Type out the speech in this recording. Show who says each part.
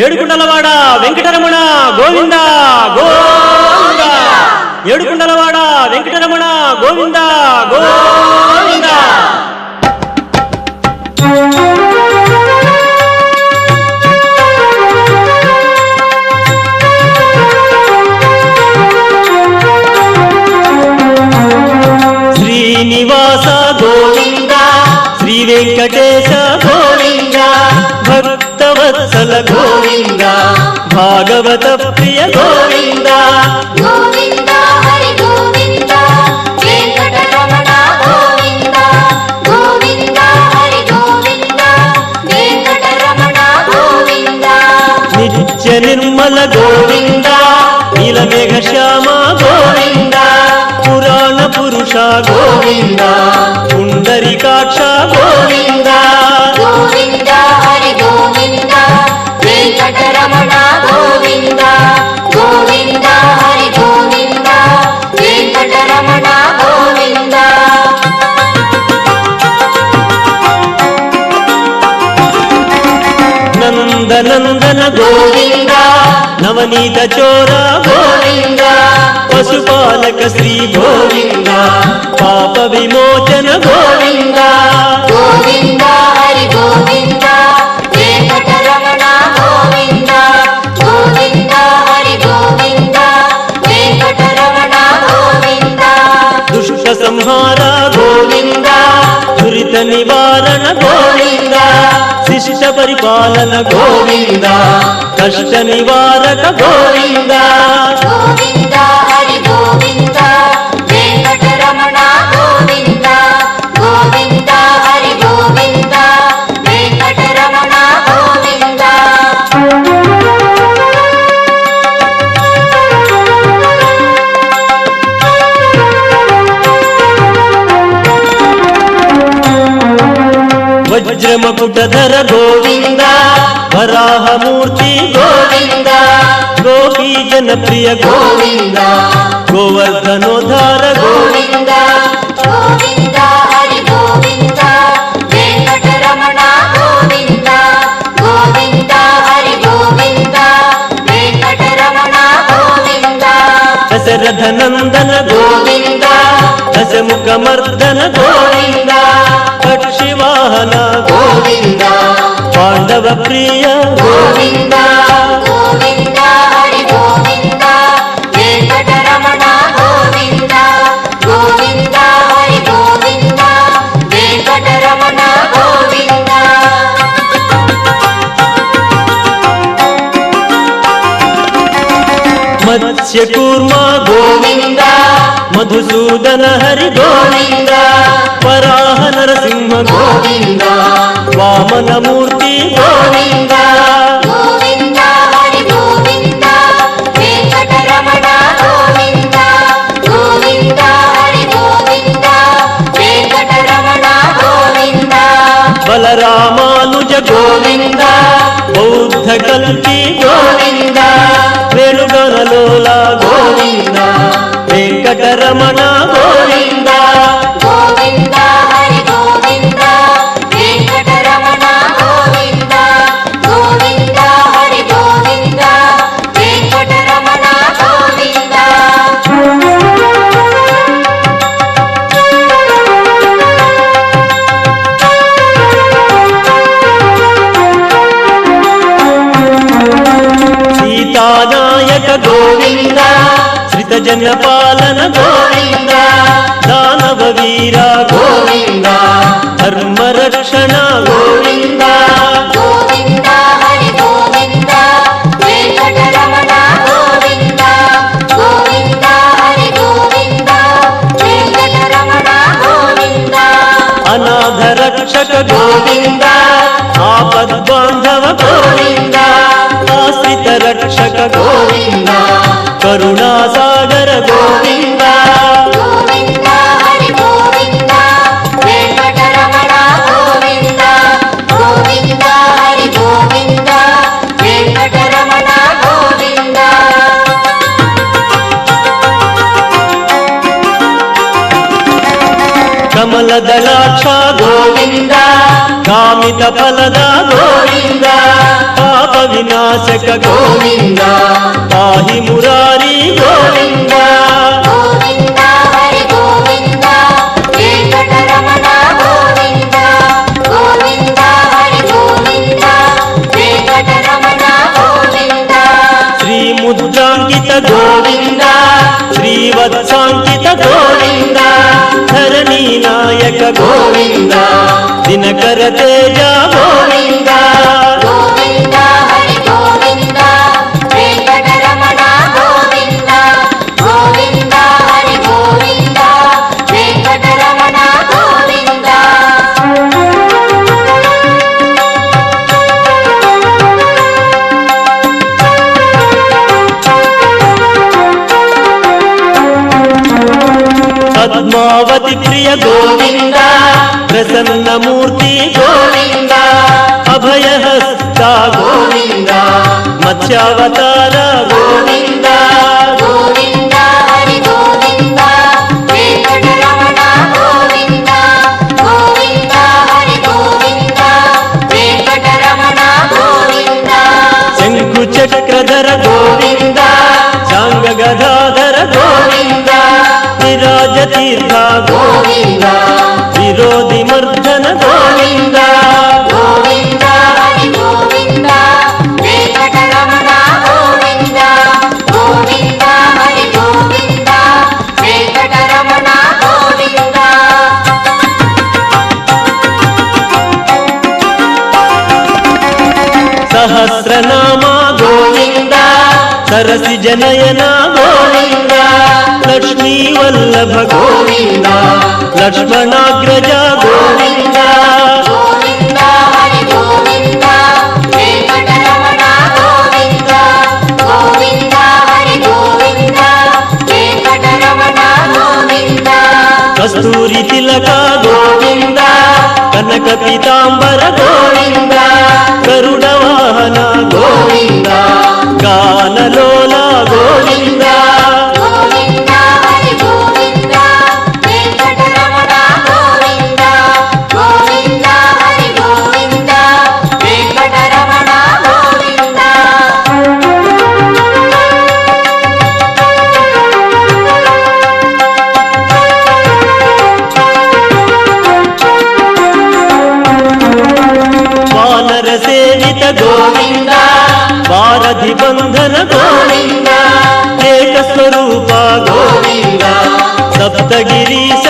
Speaker 1: ఏడుకుండలవాడ వెంకటరమణ గోవింద గోవింద. ఏడుకుండలవాడ వెంకటరమణ గోవింద గోవింద. శ్రీనివాస గోవింద, శ్రీ వెంకటేశ గోవింద, భక్తవత్సల గోవింద, భాగవత ప్రియ గోవింద.
Speaker 2: గోవింద హరి గోవింద, వెంకటరమణ గోవింద. గోవింద హరి గోవింద, వెంకటరమణ గోవింద.
Speaker 1: నిత్య నిర్మల గోవింద, నీలమేఘ శ్యామ గోవింద, పురాణ పురుష గోవింద, పుండరీకాక్ష గోవింద.
Speaker 2: గోవింద హరి గోవింద, వెంకటరమణ గోవింద. గోవింద హరి గోవింద, వెంకటరమణ గోవింద.
Speaker 1: నందనందన గోవింద, నవనీత చోర గోవింద, పశుపాలక శ్రీ గోవింద, పాప విమోచన గోవింద.
Speaker 2: గోవింద హరి గోవింద, వెంకటరమణ గోవింద. గోవింద హరి గోవింద, వెంకటరమణ గోవింద.
Speaker 1: దుష్ట సంహార గోవింద, దురిత నివారణ గోవింద, శిష్ట పరిపాలన గోవింద, కష్ట నివారక గోవింద.
Speaker 2: గోవింద హరి గోవింద, వెంకటరమణ గోవింద. గోవింద హరి గోవింద, వెంకటరమణ గోవింద.
Speaker 1: వజ్రమకుటధర గోవింద, వరాహమూర్తి గోవింద, గోపీ జనప్రియ గోవింద, గోవర్ధనోద్ధార గోవింద.
Speaker 2: గోవింద హరి గోవింద, వెంకటరమణ గోవింద. గోవింద హరి గోవింద, వెంకటరమణ గోవింద.
Speaker 1: దశరథ నందన గోవింద, దశముఖ మర్దన గోవింద, పక్షివాహన గోవింద, పాండవ ప్రియ గోవింద.
Speaker 2: గోవింద హరి గోవింద, వెంకటరమణ గోవింద. గోవింద హరి గోవింద, వెంకటరమణ గోవింద.
Speaker 1: మత్స్యకూర్మ గోవింద, మధుసూదన హరి గోవింద, వరాహ నరసింహ గోవింద, వామనమూర్తి గోవింద.
Speaker 2: గోవింద హరి గోవింద, వెంకటరమణ గోవింద. గోవింద హరి గోవింద, వెంకటరమణ గోవింద.
Speaker 1: బలరామానుజ గోవింద, బౌద్ధ కల్పి గోవింద, వేణుగణలోల గోవింద, వెంకటరమణ గోవింద.
Speaker 2: గోవింద హరి గోవింద, వెంకటరమణ గోవింద. గోవింద హరి గోవింద, వెంకటరమణ గోవింద.
Speaker 1: సీతానాయక గోవింద, శ్రిత జన పాలన గోవింద, దానవ వీర గోవింద, ధర్మ రక్షణ గోవింద.
Speaker 2: గోవింద హరి గోవింద, వెంకటరమణ గోవింద. గోవింద హరి గోవింద, వెంకటరమణ గోవింద.
Speaker 1: అనాథ రక్షక గోవింద, ఆపద్బాంధవ గోవింద, ఆశ్రిత రక్షక గోవింద, కరుణాసాగర గోవింద.
Speaker 2: గోవింద హరి గోవింద, వెంకటరమణ గోవింద. గోవింద హరి గోవింద, వెంకటరమణ గోవింద.
Speaker 1: కమల దళాక్ష గోవింద, కామిత ఫలద గోవింద, పాప వినాశక
Speaker 2: గోవింద
Speaker 1: పాహి మురారి గోవింద
Speaker 2: గోవింద హరి గోవింద వెంకటరమణ గోవింద గోవింద హరి గోవింద వెంకటరమణ గోవింద
Speaker 1: శ్రీ ముద్రాంకిత గోవింద శ్రీవత్సాంకిత గోవింద ధరణీ నాయక గోవింద దినకర తేజ గోవింద
Speaker 2: గోవింద హరి గోవింద వెంకటరమణ గోవింద గోవింద హరి గోవింద వెంకటరమణ గోవింద
Speaker 1: పద్మావతి ప్రియ గోవింద ప్రసన్నమూర్తి గోవింద అభయహస్త గోవింద మత్స్యావతార గోవింద
Speaker 2: గోవింద హరి గోవింద వెంకటరమణ గోవింద గోవింద హరి గోవింద వెంకటరమణ గోవింద
Speaker 1: శంకు చక్రధర గోవింద చాంగ గదాధర గోవింద విరాజ తీర్థ
Speaker 2: గోవింద
Speaker 1: విరోధి మర్దన గోవింద
Speaker 2: గోవింద హరి గోవింద వెంకటరమణ గోవింద గోవింద హరి గోవింద వెంకటరమణ గోవింద
Speaker 1: సహస్రనామ గోవింద సరసి జనయన గోవింద లక్ష్మీ వల్లభ గోవింద లక్ష్మణాగ్రజ గోవింద
Speaker 2: గోవింద హరి గోవింద వెంకటరమణ గోవింద గోవింద హరి గోవింద వెంకటరమణ గోవింద
Speaker 1: కస్తూరి తిలక గోవింద కనక పీతాంబర గోవింద గరుడ వాహన గోవింద గానలోల గోవింద
Speaker 2: గోవింద హరి గోవింద వెంకటరమణ గోవింద గోవింద హరి గోవింద వెంకటరమణ గోవింద
Speaker 1: వానర సేవిత గోవింద వారధి బంధన గోవింద ఏక స్వరూప గోవింద సప్తగిరీశ